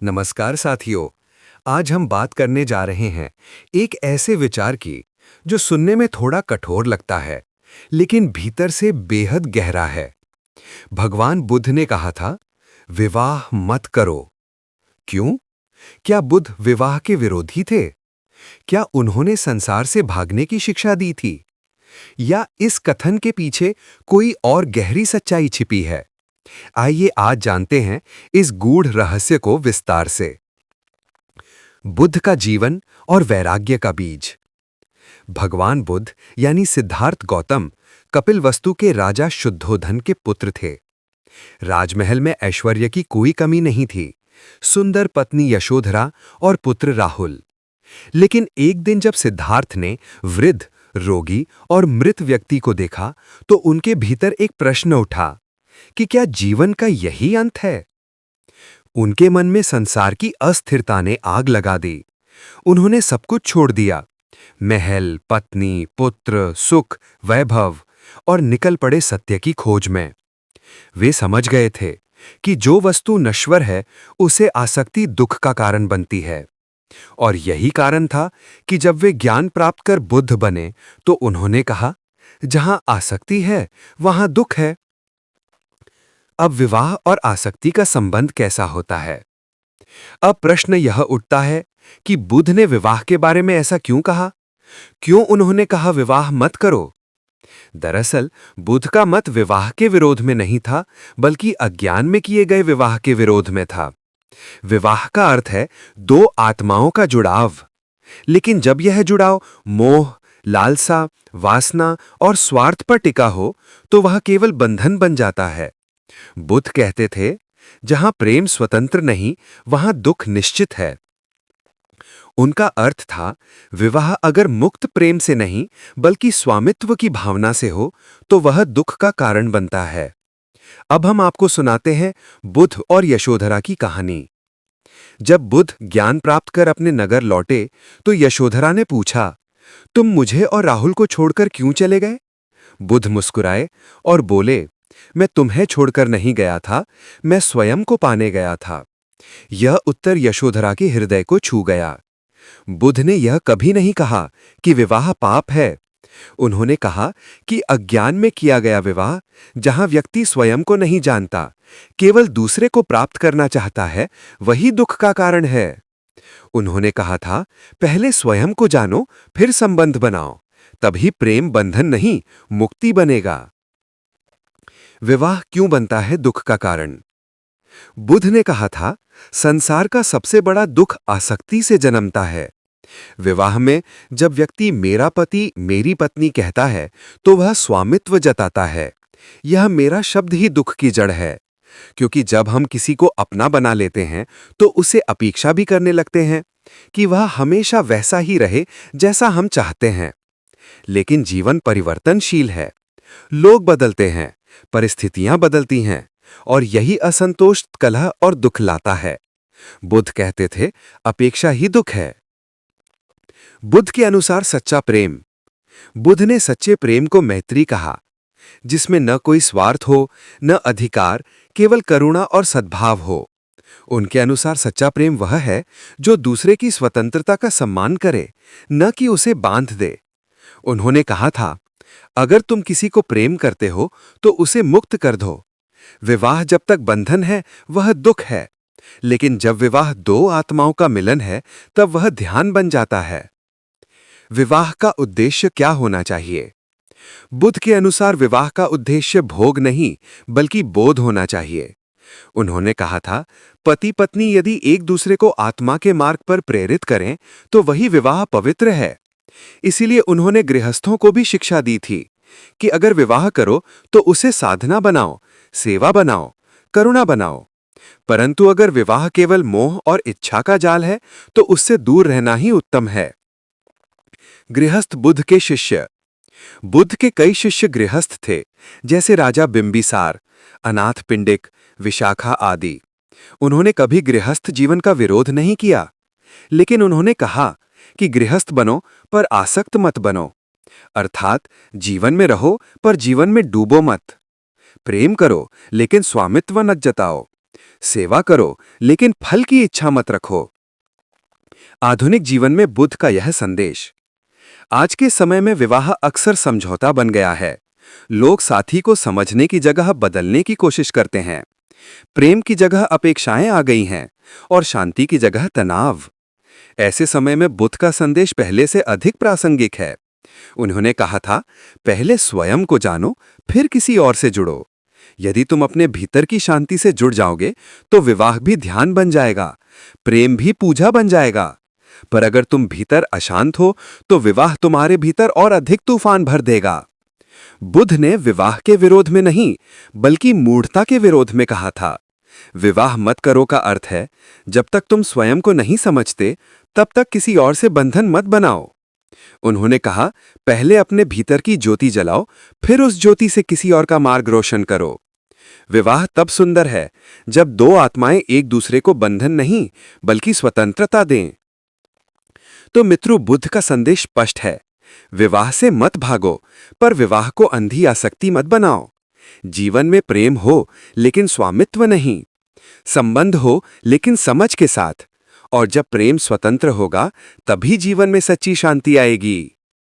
नमस्कार साथियों। आज हम बात करने जा रहे हैं एक ऐसे विचार की जो सुनने में थोड़ा कठोर लगता है, लेकिन भीतर से बेहद गहरा है। भगवान बुद्ध ने कहा था, विवाह मत करो। क्यों? क्या बुद्ध विवाह के विरोधी थे? क्या उन्होंने संसार से भागने की शिक्षा दी थी? या इस कथन के पीछे कोई और गहरी सच्चाई छिपी है? आइए आज जानते हैं इस गूढ़ रहस्य को विस्तार से। बुद्ध का जीवन और वैराग्य का बीज। भगवान बुद्ध यानी सिद्धार्थ गौतम कपिलवस्तु के राजा शुद्धोधन के पुत्र थे। राजमहल में ऐश्वर्य की कोई कमी नहीं थी, सुंदर पत्नी यशोधरा और पुत्र राहुल। लेकिन एक दिन जब सिद्धार्थ ने वृद्ध, रोगी और मृत व्यक्ति को देखा तो उनके भीतर एक प्रश्न उठा कि क्या जीवन का यही अंत है? उनके मन में संसार की अस्थिरता ने आग लगा दी। उन्होंने सब कुछ छोड़ दिया, महल, पत्नी, पुत्र, सुख, वैभव, और निकल पड़े सत्य की खोज में। वे समझ गए थे कि जो वस्तु नश्वर है उसे आसक्ति दुख का कारण बनती है। और यही कारण था कि जब वे ज्ञान प्राप्त कर बुद्ध बने तो उन्होंने कहा, जहां आसक्ति है वहां दुख है। अब विवाह और आसक्ति का संबंध कैसा होता है? अब प्रश्न यह उठता है कि बुद्ध ने विवाह के बारे में ऐसा क्यों कहा? क्यों उन्होंने कहा विवाह मत करो? दरअसल बुद्ध का मत विवाह के विरोध में नहीं था, बल्कि अज्ञान में किए गए विवाह के विरोध में था। विवाह का अर्थ है दो आत्माओं का जुड़ाव। लेकिन जब यह जुड़ाव मोह, लालसा, वासना और स्वार्थ पर टिका हो तो वह केवल बंधन बन जाता है। बुद्ध कहते थे, जहां प्रेम स्वतंत्र नहीं वहां दुख निश्चित है। उनका अर्थ था, विवाह अगर मुक्त प्रेम से नहीं बल्कि स्वामित्व की भावना से हो तो वह दुख का कारण बनता है। अब हम आपको सुनाते हैं बुद्ध और यशोधरा की कहानी। जब बुद्ध ज्ञान प्राप्त कर अपने नगर लौटे तो यशोधरा ने पूछा, तुम मुझे और राहुल को छोड़कर क्यों चले गए? बुद्ध मुस्कुराए और बोले, मैं तुम्हें छोड़कर नहीं गया था, मैं स्वयं को पाने गया था। यह उत्तर यशोधरा के हृदय को छू गया। बुद्ध ने यह कभी नहीं कहा कि विवाह पाप है। उन्होंने कहा कि अज्ञान में किया गया विवाह, जहां व्यक्ति स्वयं को नहीं जानता, केवल दूसरे को प्राप्त करना चाहता है, वही दुख का कारण है। उन्होंने कहा था, पहले स्वयं को जानो, फिर संबंध बनाओ, तभी प्रेम बंधन नहीं, मुक्ति बनेगा। विवाह क्यों बनता है दुख का कारण? बुद्ध ने कहा था, संसार का सबसे बड़ा दुख आसक्ति से जन्मता है। विवाह में जब व्यक्ति मेरा पति, मेरी पत्नी कहता है तो वह स्वामित्व जताता है। यह मेरा शब्द ही दुख की जड़ है, क्योंकि जब हम किसी को अपना बना लेते हैं तो उसे अपेक्षा भी करने लगते हैं कि वह हमेशा वैसा ही रहे जैसा हम चाहते हैं। लेकिन जीवन परिवर्तनशील है, लोग बदलते हैं, परिस्थितियां बदलती हैं, और यही असंतोष कलह और दुख लाता है। बुद्ध कहते थे, अपेक्षा ही दुख है। बुद्ध के अनुसार सच्चा प्रेम। बुद्ध ने सच्चे प्रेम को मैत्री कहा, जिसमें न कोई स्वार्थ हो, न अधिकार, केवल करुणा और सद्भाव हो। उनके अनुसार सच्चा प्रेम वह है जो दूसरे की स्वतंत्रता का सम्मान करे, न कि उसे बांध दे। उन्होंने कहा था, अगर तुम किसी को प्रेम करते हो तो उसे मुक्त कर दो। विवाह जब तक बंधन है वह दुख है, लेकिन जब विवाह दो आत्माओं का मिलन है तब वह ध्यान बन जाता है। विवाह का उद्देश्य क्या होना चाहिए? बुद्ध के अनुसार विवाह का उद्देश्य भोग नहीं बल्कि बोध होना चाहिए। उन्होंने कहा था, पति पत्नी यदि एक दूसरे को आत्मा के मार्ग पर प्रेरित करें तो वही विवाह पवित्र है। इसीलिए उन्होंने गृहस्थों को भी शिक्षा दी थी कि अगर विवाह करो तो उसे साधना बनाओ, सेवा बनाओ, करुणा बनाओ। परंतु अगर विवाह केवल मोह और इच्छा का जाल है तो उससे दूर रहना ही उत्तम है। गृहस्थ बुद्ध के शिष्य। बुद्ध के कई शिष्य गृहस्थ थे, जैसे राजा बिंबिसार, अनाथ पिंडिक, विशाखा आदि। उन्होंने कभी गृहस्थ जीवन का विरोध नहीं किया, लेकिन उन्होंने कहा कि गृहस्थ बनो पर आसक्त मत बनो, अर्थात जीवन में रहो पर जीवन में डूबो मत। प्रेम करो लेकिन स्वामित्व न जताओ। सेवा करो, लेकिन फल की इच्छा मत रखो। आधुनिक जीवन में बुद्ध का यह संदेश। आज के समय में विवाह अक्सर समझौता बन गया है। लोग साथी को समझने की जगह बदलने की कोशिश करते हैं। प्रेम की जगह अपेक्षाएं आ गई हैं और शांति की जगह तनाव। ऐसे समय में बुद्ध का संदेश पहले से अधिक प्रासंगिक है। उन्होंने कहा था, पहले स्वयं को जानो, फिर किसी और से जुड़ो। यदि तुम अपने भीतर की शांति से जुड़ जाओगे तो विवाह भी ध्यान बन जाएगा, प्रेम भी पूजा बन जाएगा। पर अगर तुम भीतर अशांत हो तो विवाह तुम्हारे भीतर और अधिक तूफान भर देगा। बुद्ध ने विवाह के विरोध में नहीं, बल्कि मूढ़ता के विरोध में कहा था। विवाह मत करो का अर्थ है, जब तक तुम स्वयं को नहीं समझते तब तक किसी और से बंधन मत बनाओ। उन्होंने कहा, पहले अपने भीतर की ज्योति जलाओ, फिर उस ज्योति से किसी और का मार्ग रोशन करो। विवाह तब सुंदर है जब दो आत्माएं एक दूसरे को बंधन नहीं बल्कि स्वतंत्रता दें। तो मित्रों, बुद्ध का संदेश स्पष्ट है। विवाह से मत भागो, पर विवाह को अंधी आसक्ति मत बनाओ। जीवन में प्रेम हो, लेकिन स्वामित्व नहीं। संबंध हो, लेकिन समझ के साथ। और जब प्रेम स्वतंत्र होगा, तभी जीवन में सच्ची शांति आएगी।